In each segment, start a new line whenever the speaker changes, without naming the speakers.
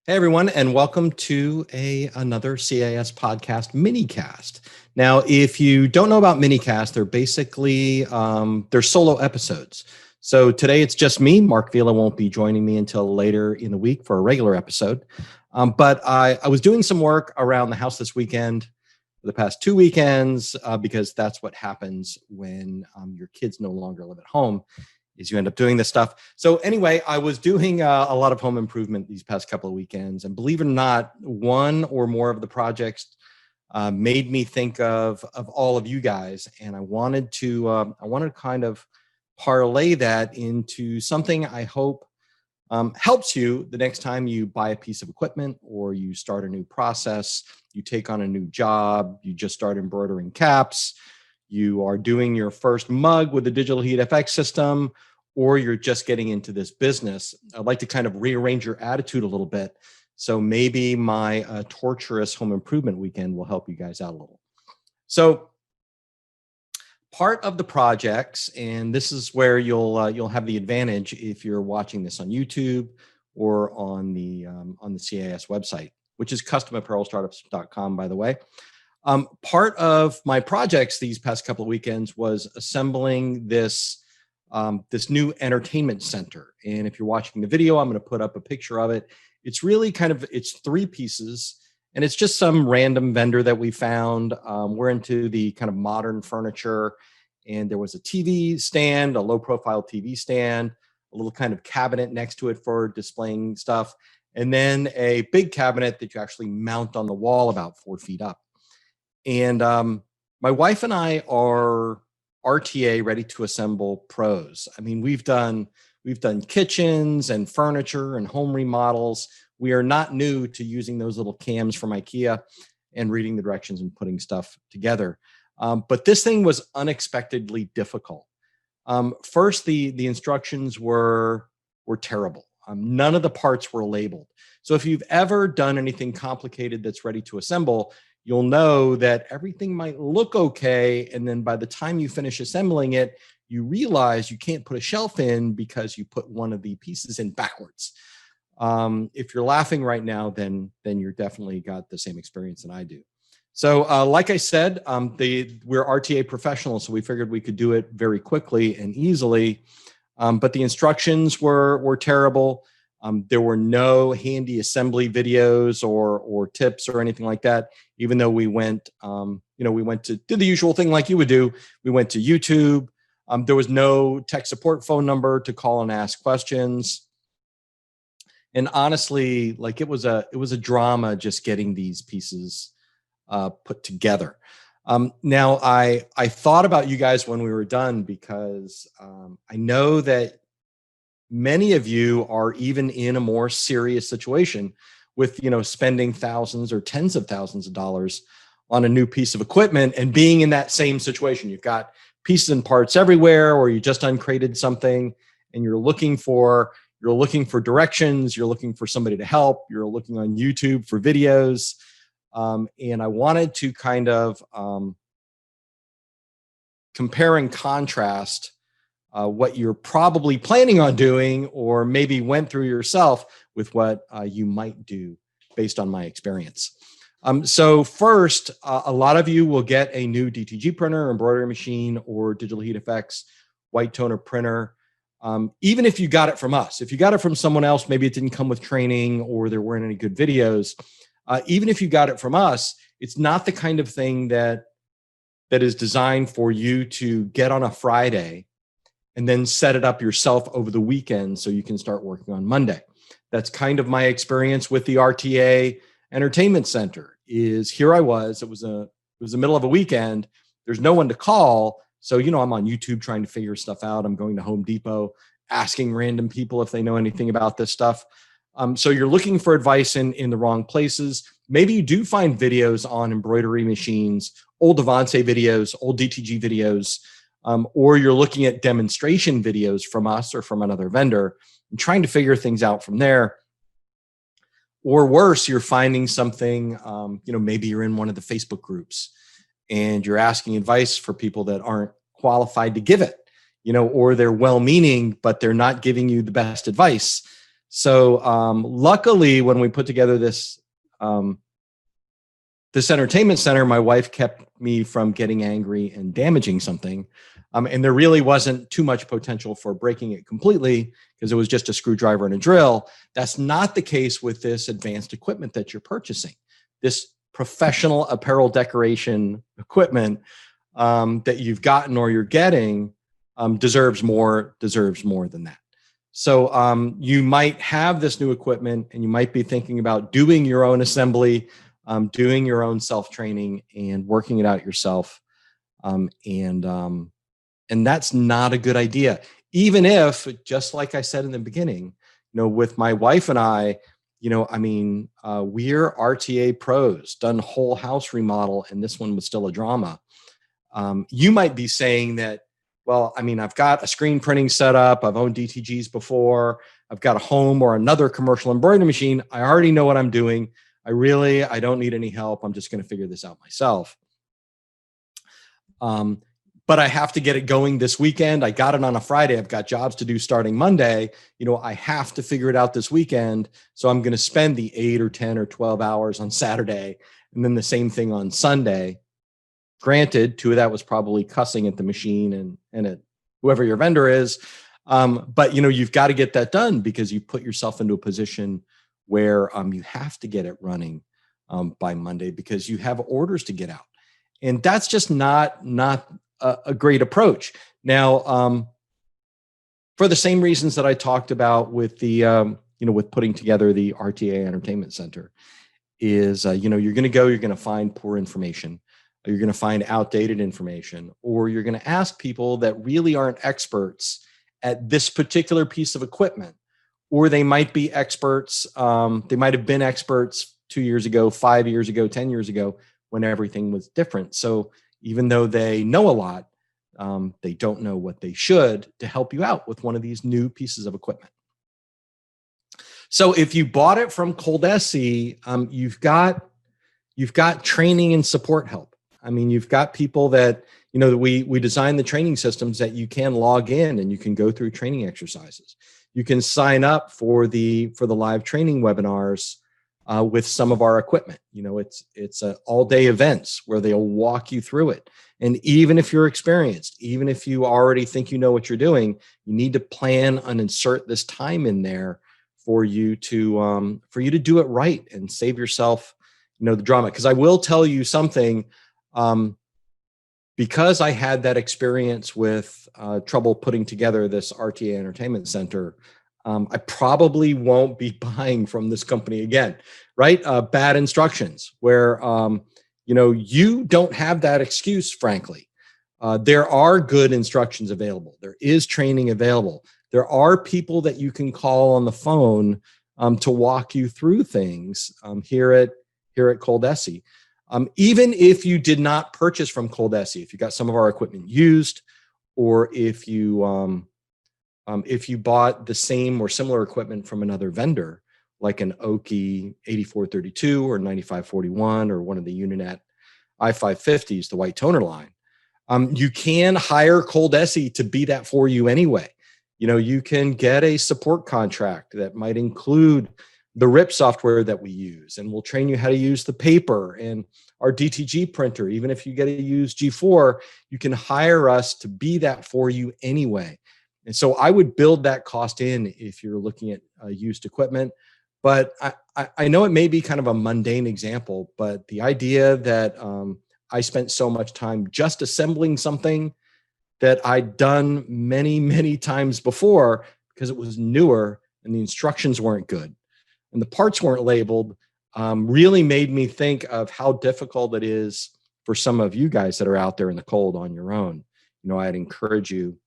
Hey everyone, and welcome to another CAS podcast minicast. Now, if you don't know about minicast, they're basically they're solo episodes. So today it's just me. Mark Vila won't be joining me until later in the week for a regular episode. But I was doing some work around the house this weekend, for the past 2 weekends, because that's what happens when your kids no longer live at home. Is you end up doing this stuff. So anyway, I was doing a lot of home improvement these past couple of weekends, and believe it or not, one or more of the projects made me think of all of you guys, and I wanted to kind of parlay that into something I hope helps you the next time you buy a piece of equipment or you start a new process, you take on a new job, you just start embroidering caps, you are doing your first mug with the digital heat FX system, or you're just getting into this business. I'd like to kind of rearrange your attitude a little bit. So maybe my torturous home improvement weekend will help you guys out a little. So part of the projects, and this is where you'll have the advantage if you're watching this on YouTube or on the CAS website, which is customapparelstartups.com, by the way. Part of my projects these past couple of weekends was assembling this new entertainment center. And if you're watching the video, I'm going to put up a picture of it. It's really it's 3 pieces, and it's just some random vendor that we found. We're into the kind of modern furniture, and there was a TV stand, a low profile TV stand, a little kind of cabinet next to it for displaying stuff, and then a big cabinet that you actually mount on the wall about 4 feet up. And my wife and I are RTA ready to assemble pros. I mean, we've done kitchens and furniture and home remodels. We are not new to using those little cams from IKEA and reading the directions and putting stuff together. But this thing was unexpectedly difficult. First, the instructions were terrible. None of the parts were labeled. So if you've ever done anything complicated that's ready to assemble, you'll know that everything might look okay, and then by the time you finish assembling it, you realize you can't put a shelf in because you put one of the pieces in backwards. If you're laughing right now, then you're definitely got the same experience that I do. So like I said, we're RTA professionals, so we figured we could do it very quickly and easily, but the instructions were terrible. There were no handy assembly videos or tips or anything like that. Even though we went, we went to do the usual thing like you would do. We went to YouTube. There was no tech support phone number to call and ask questions. And honestly, like it was a drama just getting these pieces put together. Now I thought about you guys when we were done because I know that many of you are even in a more serious situation with, spending thousands or tens of thousands of dollars on a new piece of equipment and being in that same situation. You've got pieces and parts everywhere, or you just uncrated something and you're looking for directions, you're looking for somebody to help, you're looking on YouTube for videos. And I wanted to kind of compare and contrast what you're probably planning on doing or maybe went through yourself with what you might do based on my experience. So first, a lot of you will get a new DTG printer, embroidery machine, or digital heat effects white toner printer. Even if you got it from us, if you got it from someone else, maybe it didn't come with training or there weren't any good videos. Even if you got it from us, it's not the kind of thing that is designed for you to get on a Friday and then set it up yourself over the weekend so you can start working on Monday. That's kind of my experience with the RTA Entertainment Center. Is here I was, it was the middle of a weekend, there's no one to call. So, I'm on YouTube trying to figure stuff out. I'm going to Home Depot, asking random people if they know anything about this stuff. So you're looking for advice in the wrong places. Maybe you do find videos on embroidery machines, old Avance videos, old DTG videos, or you're looking at demonstration videos from us or from another vendor and trying to figure things out from there. Or worse, you're finding something, maybe you're in one of the Facebook groups and you're asking advice for people that aren't qualified to give it, or they're well-meaning, but they're not giving you the best advice. So luckily, when we put together this entertainment center, my wife kept me from getting angry and damaging something. And there really wasn't too much potential for breaking it completely because it was just a screwdriver and a drill. That's not the case with this advanced equipment that you're purchasing. This professional apparel decoration equipment that you've gotten or you're getting deserves more than that. So you might have this new equipment and you might be thinking about doing your own assembly, doing your own self-training and working it out yourself. And that's not a good idea. Even if, just like I said in the beginning, with my wife and I, we're RTA pros, done whole house remodel, and this one was still a drama. You might be saying that, well, I've got a screen printing setup. I've owned DTGs before. I've got a home or another commercial embroidery machine. I already know what I'm doing. I don't need any help. I'm just going to figure this out myself. But I have to get it going this weekend. I got it on a Friday. I've got jobs to do starting Monday. I have to figure it out this weekend. So I'm going to spend the 8 or 10 or 12 hours on Saturday and then the same thing on Sunday. Granted, 2 of that was probably cussing at the machine and at whoever your vendor is. But you've got to get that done because you put yourself into a position where you have to get it running by Monday because you have orders to get out. And that's just not a great approach. Now, for the same reasons that I talked about with the, with putting together the RTA Entertainment Center is, you're going to find poor information. You're going to find outdated information, or you're going to ask people that really aren't experts at this particular piece of equipment, or they might be experts. They might have been experts 2 years ago, 5 years ago, 10 years ago, when everything was different. So even though they know a lot, they don't know what they should to help you out with one of these new pieces of equipment. So if you bought it from Coldesi, you've got training and support help. You've got people that, we design the training systems that you can log in and you can go through training exercises. You can sign up for the live training webinars with some of our equipment. It's all-day events where they'll walk you through it. And even if you're experienced, even if you already think you know what you're doing, you need to plan and insert this time in there for you to do it right and save yourself, the drama. Because I will tell you something, because I had that experience with trouble putting together this RTA Entertainment Center, I probably won't be buying from this company again, right? Bad instructions where, you don't have that excuse, frankly. There are good instructions available. There is training available. There are people that you can call on the phone to walk you through things here at Coldesi. Even if you did not purchase from Coldesi, if you got some of our equipment used, or if you bought the same or similar equipment from another vendor, like an Oki 8432 or 9541 or one of the Uninet i550s, the white toner line, you can hire Coldesi to be that for you anyway. You can get a support contract that might include the RIP software that we use, and we'll train you how to use the paper and our DTG printer. Even if you get to use G4, you can hire us to be that for you anyway. And so I would build that cost in if you're looking at used equipment. But I know it may be kind of a mundane example, but the idea that I spent so much time just assembling something that I'd done many, many times before because it was newer and the instructions weren't good and the parts weren't labeled, really made me think of how difficult it is for some of you guys that are out there in the cold on your own. I'd encourage you,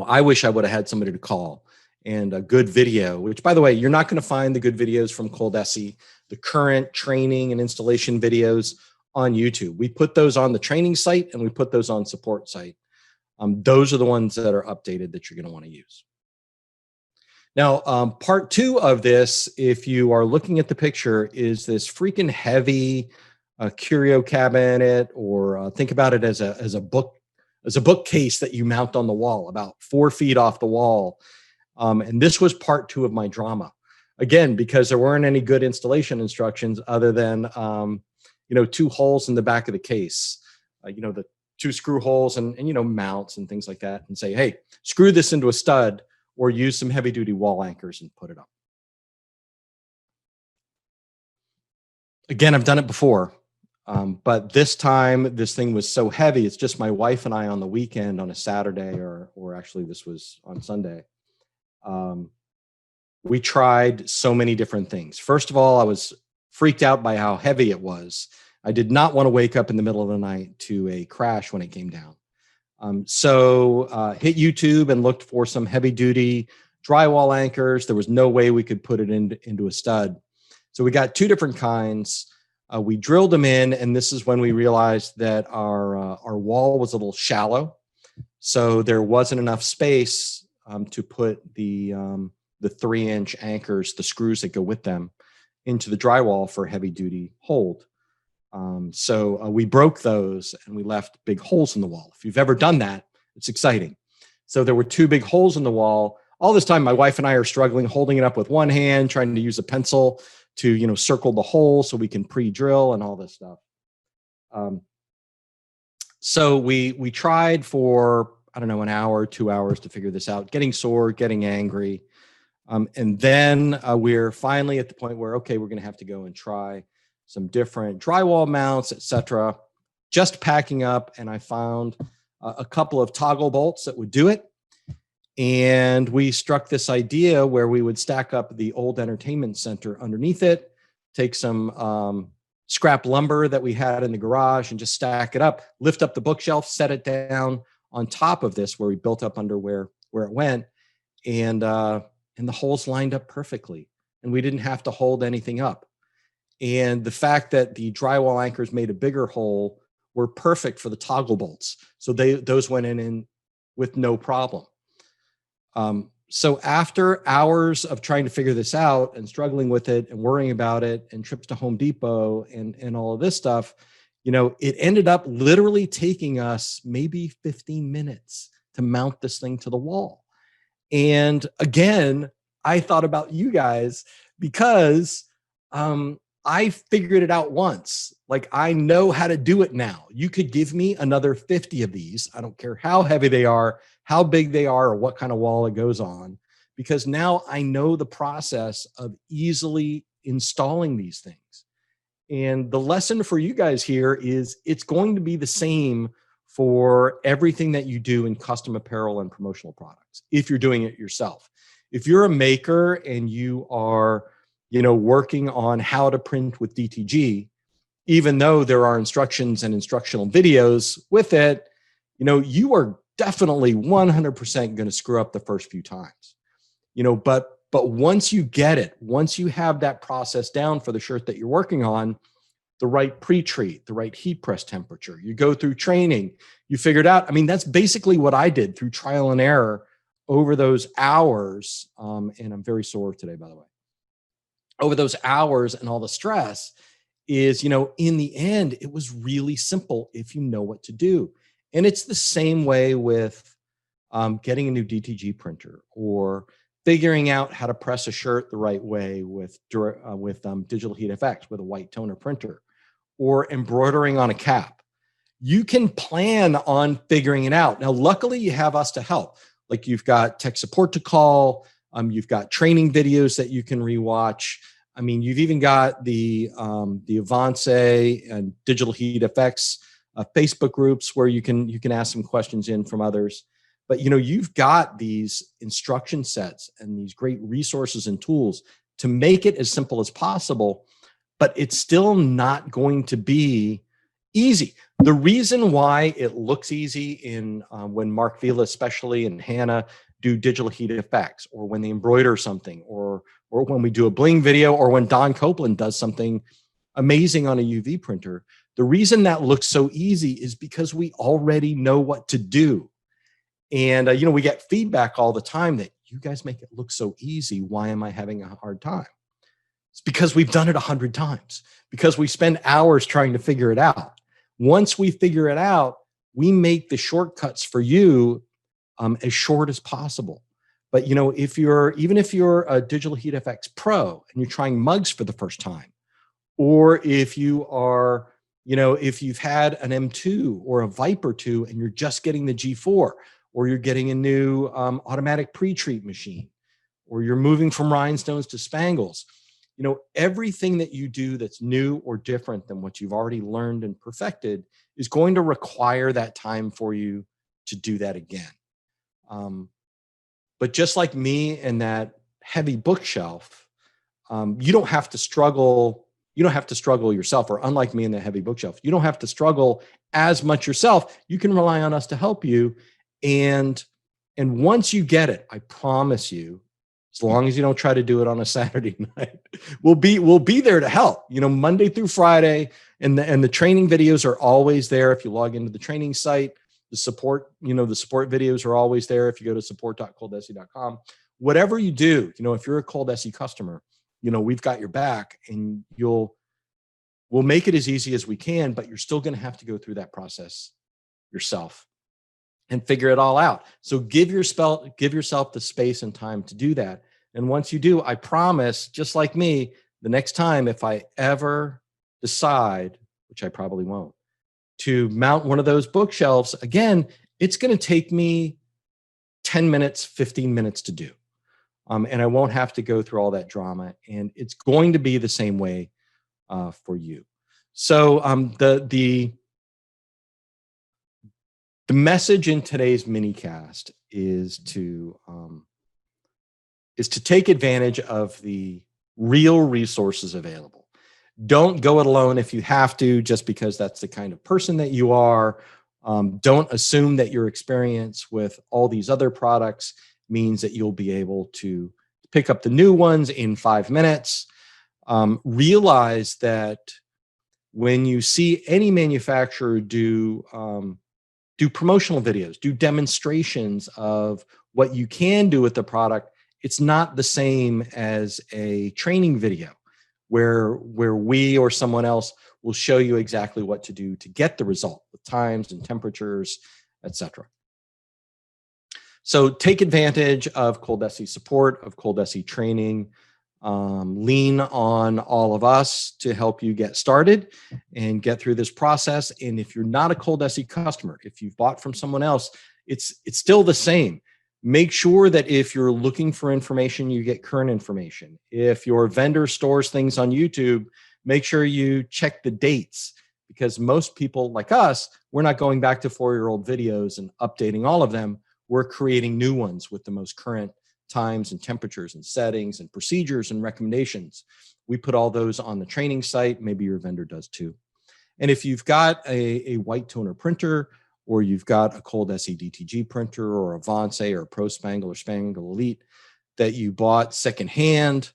I wish I would have had somebody to call and a good video, which, by the way, you're not going to find the good videos from Coldesi, the current training and installation videos on YouTube. We put those on the training site and we put those on support site. Those are the ones that are updated that you're going to want to use. Now, part 2 of this, if you are looking at the picture, is this freaking heavy curio cabinet, or think about it as a bookcase that you mount on the wall, about 4 feet off the wall. And this was part 2 of my drama. Again, because there weren't any good installation instructions other than, 2 holes in the back of the case, the 2 screw holes and, mounts and things like that, and say, hey, screw this into a stud or use some heavy duty wall anchors and put it up. Again, I've done it before. But this time, this thing was so heavy. It's just my wife and I on the weekend on a Saturday, or actually this was on Sunday. We tried so many different things. First of all, I was freaked out by how heavy it was. I did not want to wake up in the middle of the night to a crash when it came down. So hit YouTube and looked for some heavy duty drywall anchors. There was no way we could put it into a stud. So we got 2 different kinds. We drilled them in, and this is when we realized that our wall was a little shallow, so there wasn't enough space to put the 3-inch anchors, the screws that go with them, into the drywall for heavy duty hold. So we broke those and we left big holes in the wall. If you've ever done that, it's exciting. So there were 2 big holes in the wall. All this time, my wife and I are struggling, holding it up with one hand, trying to use a pencil to, circle the hole so we can pre-drill and all this stuff. So we tried for, I don't know, an hour, 2 hours to figure this out, getting sore, getting angry. And then we're finally at the point where, okay, we're going to have to go and try some different drywall mounts, etc. Just packing up, and I found a couple of toggle bolts that would do it. And we struck this idea where we would stack up the old entertainment center underneath it, take some scrap lumber that we had in the garage and just stack it up, lift up the bookshelf, set it down on top of this where we built up under where it went. And the holes lined up perfectly, and we didn't have to hold anything up. And the fact that the drywall anchors made a bigger hole were perfect for the toggle bolts. So those went in with no problem. So after hours of trying to figure this out and struggling with it and worrying about it and trips to Home Depot and all of this stuff, it ended up literally taking us maybe 15 minutes to mount this thing to the wall. And again, I thought about you guys because I figured it out once. Like, I know how to do it now. You could give me another 50 of these. I don't care how heavy they are, how big they are, or what kind of wall it goes on, because now I know the process of easily installing these things. And the lesson for you guys here is it's going to be the same for everything that you do in custom apparel and promotional products, if you're doing it yourself. If you're a maker and you are, working on how to print with DTG, even though there are instructions and instructional videos with it, you are definitely 100% going to screw up the first few times, but once you get it, once you have that process down for the shirt that you're working on, the right pre-treat, the right heat press temperature, you go through training, you figure it out. I mean, that's basically what I did through trial and error over those hours. And I'm very sore today, by the way. Over those hours and all the stress is, in the end, it was really simple if you know what to do. And it's the same way with getting a new DTG printer or figuring out how to press a shirt the right way with Digital Heat FX with a white toner printer, or embroidering on a cap. You can plan on figuring it out. Now, luckily, you have us to help. Like, you've got tech support to call. You've got training videos that you can rewatch. I mean, you've even got the Avance and Digital Heat FX Facebook groups where you can ask some questions in from others. But you've got these instruction sets and these great resources and tools to make it as simple as possible. But it's still not going to be easy. The reason why it looks easy in when Mark Vila especially and Hannah do Digital Heat Effects, or when they embroider something, or when we do a bling video, or when Don Copeland does something amazing on a UV printer, the reason that looks so easy is because we already know what to do. And, we get feedback all the time that you guys make it look so easy. Why am I having a hard time? It's because we've done it 100 times, because we spend hours trying to figure it out. Once we figure it out, we make the shortcuts for you as short as possible. But even if you're a Digital Heat FX Pro and you're trying mugs for the first time, or if you are, if you've had an M2 or a Viper 2 and you're just getting the G4, or you're getting a new automatic pre-treat machine, or you're moving from rhinestones to spangles, everything that you do that's new or different than what you've already learned and perfected is going to require that time for you to do that again. But just like me and that heavy bookshelf, you don't have to struggle. You don't have to struggle yourself, or unlike me in the heavy bookshelf, you don't have to struggle as much yourself. You can rely on us to help you. And once you get it, I promise you, as long as you don't try to do it on a Saturday night, we'll be there to help, Monday through Friday. And the training videos are always there. If you log into the training site, the support videos are always there. If you go to support.coldsea.com, whatever you do, if you're a Cold SE customer, we've got your back, and we'll make it as easy as we can, but you're still going to have to go through that process yourself and figure it all out. So give yourself the space and time to do that. And once you do, I promise, just like me, the next time, if I ever decide, which I probably won't, to mount one of those bookshelves again, it's going to take me 10 minutes, 15 minutes to do. And I won't have to go through all that drama. And it's going to be the same way for you. So the message in today's minicast is to take advantage of the real resources available. Don't go it alone if you have to, just because that's the kind of person that you are. Don't assume that your experience with all these other products means that you'll be able to pick up the new ones in 5 minutes. Realize that when you see any manufacturer do promotional videos, do demonstrations of what you can do with the product, it's not the same as a training video where we or someone else will show you exactly what to do to get the result with times and temperatures, etc. So take advantage of Cold SE support, of Cold SE training. Lean on all of us to help you get started and get through this process. And if you're not a Cold SE customer, if you've bought from someone else, it's still the same. Make sure that if you're looking for information, you get current information. If your vendor stores things on YouTube, make sure you check the dates, because most people like us, we're not going back to 4-year-old videos and updating all of them. We're creating new ones with the most current times and temperatures and settings and procedures and recommendations. We put all those on the training site. Maybe your vendor does too. And if you've got a white toner printer, or you've got a Cold SE DTG printer, or a Vonce or a Pro Spangle or Spangle Elite that you bought secondhand,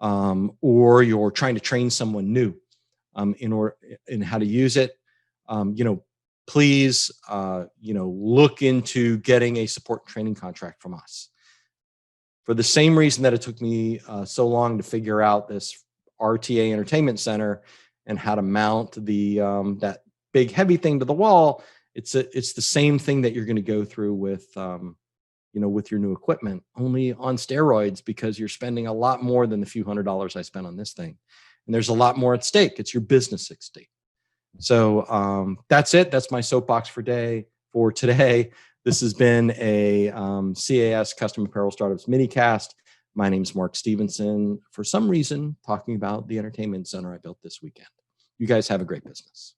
or you're trying to train someone new in how to use it, please look into getting a support training contract from us. For the same reason that it took me so long to figure out this RTA Entertainment Center and how to mount that big heavy thing to the wall, it's the same thing that you're going to go through with with your new equipment, only on steroids, because you're spending a lot more than the few $100s I spent on this thing, and there's a lot more at stake. It's your business at stake. So that's it. That's my soapbox for today. This has been a CAS Custom Apparel Startups minicast. My name is Mark Stevenson. For some reason, talking about the entertainment center I built this weekend. You guys have a great business.